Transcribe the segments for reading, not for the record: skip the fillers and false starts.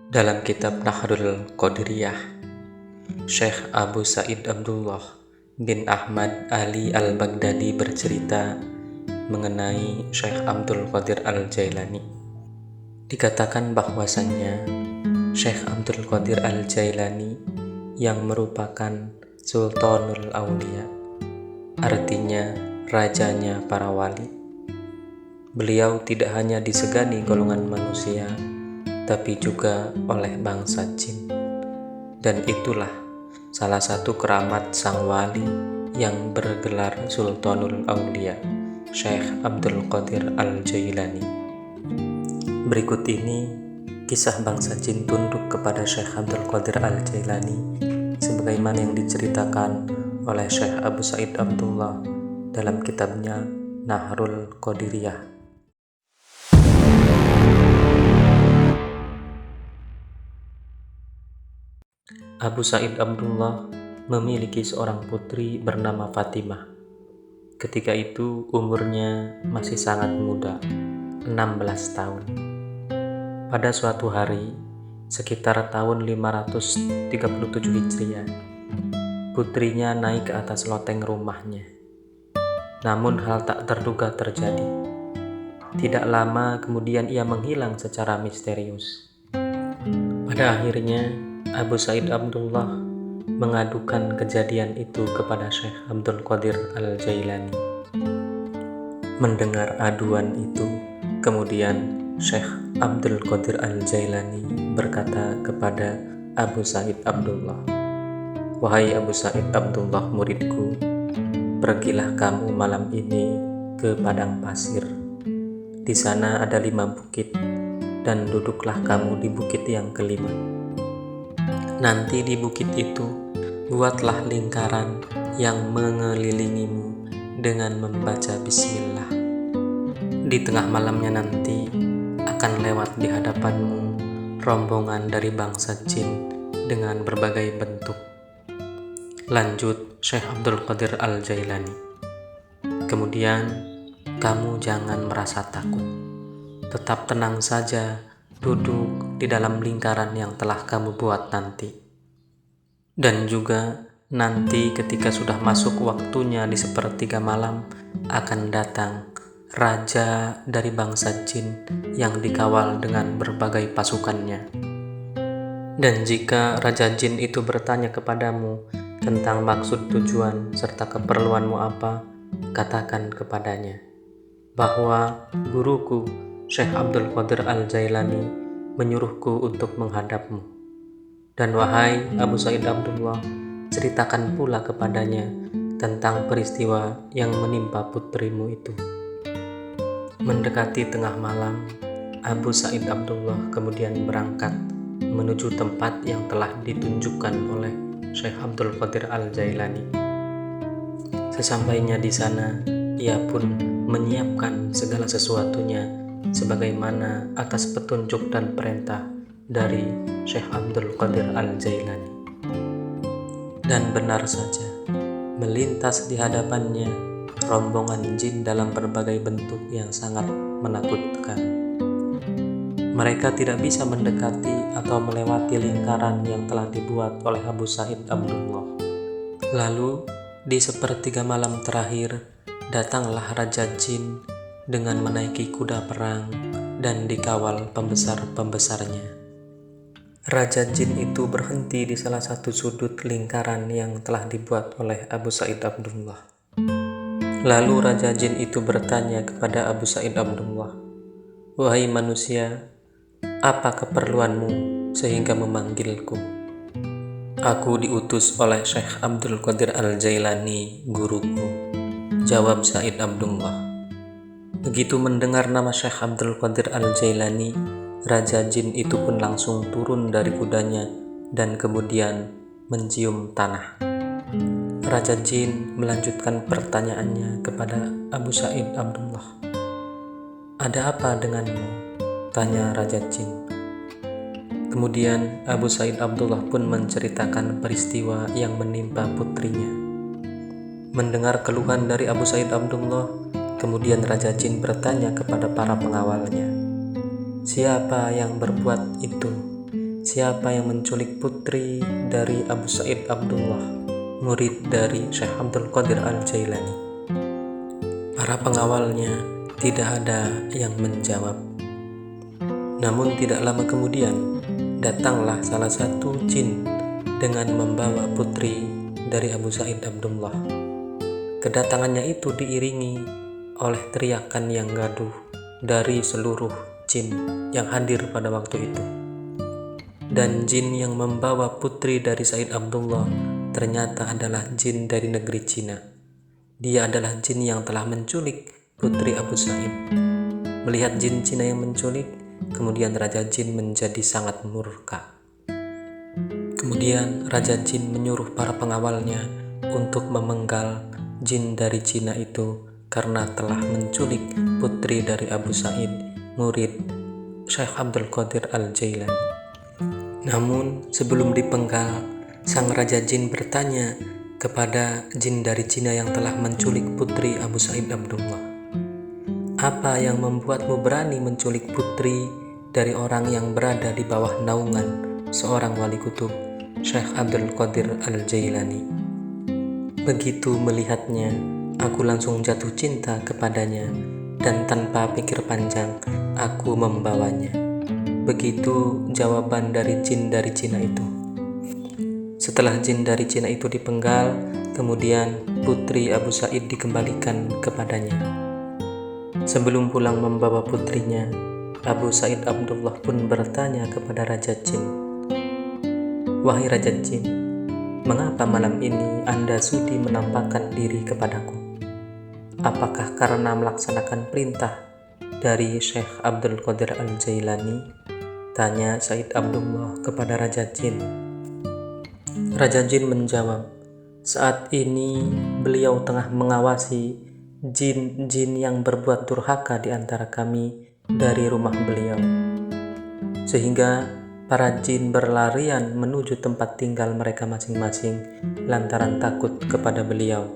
Dalam kitab Nahrul Qadiriyah, Syekh Abu Sa'id Abdullah bin Ahmad Ali Al-Baghdadi bercerita mengenai Syekh Abdul Qadir Al-Jailani. Dikatakan bahwasannya Syekh Abdul Qadir Al-Jailani yang merupakan Sultanul Aulia, artinya rajanya para wali. Beliau tidak hanya disegani golongan manusia, tapi juga oleh bangsa jin. Dan itulah salah satu keramat sang wali yang bergelar Sultanul Aulia, Syekh Abdul Qadir Al-Jailani. Berikut ini kisah bangsa jin tunduk kepada Syekh Abdul Qadir Al-Jailani sebagaimana yang diceritakan oleh Syekh Abu Sa'id Abdullah dalam kitabnya Nahrul Qadiriyah. Abu Sa'id Abdullah memiliki seorang putri bernama Fatimah. Ketika itu umurnya masih sangat muda, 16 tahun. Pada suatu hari, sekitar tahun 537 Hijriah, putrinya naik ke atas loteng rumahnya. Namun hal tak terduga terjadi. Tidak lama kemudian ia menghilang secara misterius. Pada akhirnya, Abu Sa'id Abdullah mengadukan kejadian itu kepada Syekh Abdul Qadir Al-Jailani. Mendengar aduan itu, kemudian Syekh Abdul Qadir Al-Jailani berkata kepada Abu Sa'id Abdullah, "Wahai Abu Sa'id Abdullah muridku, pergilah kamu malam ini ke padang pasir. Di sana ada 5 bukit, dan duduklah kamu di bukit yang kelima. Nanti di bukit itu, buatlah lingkaran yang mengelilingimu dengan membaca bismillah. Di tengah malamnya nanti, akan lewat di hadapanmu rombongan dari bangsa jin dengan berbagai bentuk." Lanjut Syekh Abdul Qadir Al-Jailani, "Kemudian, kamu jangan merasa takut. Tetap tenang saja, duduk di dalam lingkaran yang telah kamu buat nanti. Dan juga nanti ketika sudah masuk waktunya di sepertiga malam, akan datang raja dari bangsa jin yang dikawal dengan berbagai pasukannya. Dan jika raja jin itu bertanya kepadamu tentang maksud tujuan serta keperluanmu apa, katakan kepadanya bahwa guruku Syekh Abdul Qadir Al-Jailani menyuruhku untuk menghadapmu. Dan wahai Abu Sa'id Abdullah, ceritakan pula kepadanya tentang peristiwa yang menimpa putrimu itu." Mendekati tengah malam, Abu Sa'id Abdullah kemudian berangkat menuju tempat yang telah ditunjukkan oleh Syekh Abdul Qadir Al-Jailani. Sesampainya di sana, ia pun menyiapkan segala sesuatunya sebagaimana atas petunjuk dan perintah dari Syekh Abdul Qadir Al-Jailani. Dan benar saja, melintas di hadapannya rombongan jin dalam berbagai bentuk yang sangat menakutkan. Mereka tidak bisa mendekati atau melewati lingkaran yang telah dibuat oleh Abu Sa'id Abdullah. Lalu, di sepertiga malam terakhir, datanglah Raja Jin dengan menaiki kuda perang dan dikawal pembesar-pembesarnya. Raja Jin itu berhenti di salah satu sudut lingkaran yang telah dibuat oleh Abu Sa'id Abdullah. Lalu Raja Jin itu bertanya kepada Abu Sa'id Abdullah, "Wahai manusia, apa keperluanmu sehingga memanggilku?" "Aku diutus oleh Syekh Abdul Qadir Al-Jailani, guruku," jawab Sa'id Abdullah. Begitu mendengar nama Syekh Abdul Qadir Al-Jailani, Raja Jin itu pun langsung turun dari kudanya dan kemudian mencium tanah. Raja Jin melanjutkan pertanyaannya kepada Abu Sa'id Abdullah. "Ada apa denganmu?" tanya Raja Jin. Kemudian Abu Sa'id Abdullah pun menceritakan peristiwa yang menimpa putrinya. Mendengar keluhan dari Abu Sa'id Abdullah, kemudian Raja Jin bertanya kepada para pengawalnya, "Siapa yang berbuat itu? siapa yang menculik putri dari Abu Sa'id Abdullah, murid dari Syekh Abdul Qadir Al-Jailani? Para pengawalnya tidak ada yang menjawab. Namun tidak lama kemudian, datanglah salah satu jin dengan membawa putri dari Abu Sa'id Abdullah. Kedatangannya itu diiringi oleh teriakan yang gaduh dari seluruh jin yang hadir pada waktu itu. Dan jin yang membawa putri dari Sa'id Abdullah ternyata adalah jin dari negeri Cina. Dia adalah jin yang telah menculik putri Abu Sa'id. Melihat jin Cina yang menculik, kemudian Raja Jin menjadi sangat murka. Kemudian Raja Jin menyuruh para pengawalnya untuk memenggal jin dari Cina itu karena telah menculik putri dari Abu Sa'id, murid Syekh Abdul Qadir Al-Jailani. Namun sebelum dipenggal, sang Raja Jin bertanya kepada jin dari Cina yang telah menculik putri Abu Sa'id Abdullah, "Apa yang membuatmu berani menculik putri dari orang yang berada di bawah naungan seorang wali kutub, Syekh Abdul Qadir Al-Jailani?" Begitu melihatnya, aku langsung jatuh cinta kepadanya dan tanpa pikir panjang, aku membawanya. Begitu jawaban dari jin dari Cina itu. Setelah jin dari Cina itu dipenggal, kemudian putri Abu Sa'id dikembalikan kepadanya. Sebelum pulang membawa putrinya, Abu Sa'id Abdullah pun bertanya kepada Raja Jin, "Wahai Raja Jin, mengapa malam ini Anda sudi menampakkan diri kepadaku? Apakah karena melaksanakan perintah dari Syekh Abdul Qadir Al-Jailani?" tanya Sa'id Abdullah kepada Raja Jin. Raja Jin menjawab, "Saat ini beliau tengah mengawasi jin-jin yang berbuat durhaka di antara kami dari rumah beliau, sehingga para jin berlarian menuju tempat tinggal mereka masing-masing lantaran takut kepada beliau.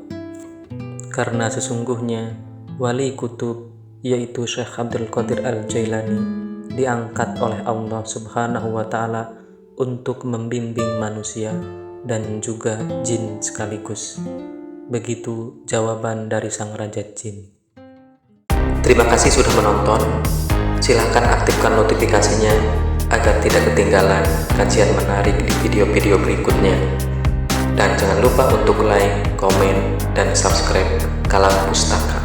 Karena sesungguhnya wali kutub, yaitu Syekh Abdul Qadir Al-Jailani, diangkat oleh Allah Subhanahu wa Ta'ala untuk membimbing manusia dan juga jin sekaligus." Begitu jawaban dari sang Raja Jin. Terima kasih sudah menonton. Silahkan aktifkan notifikasinya agar tidak ketinggalan kajian menarik di video-video berikutnya. Dan jangan lupa untuk like, komen, dan subscribe Kalam Pustaka.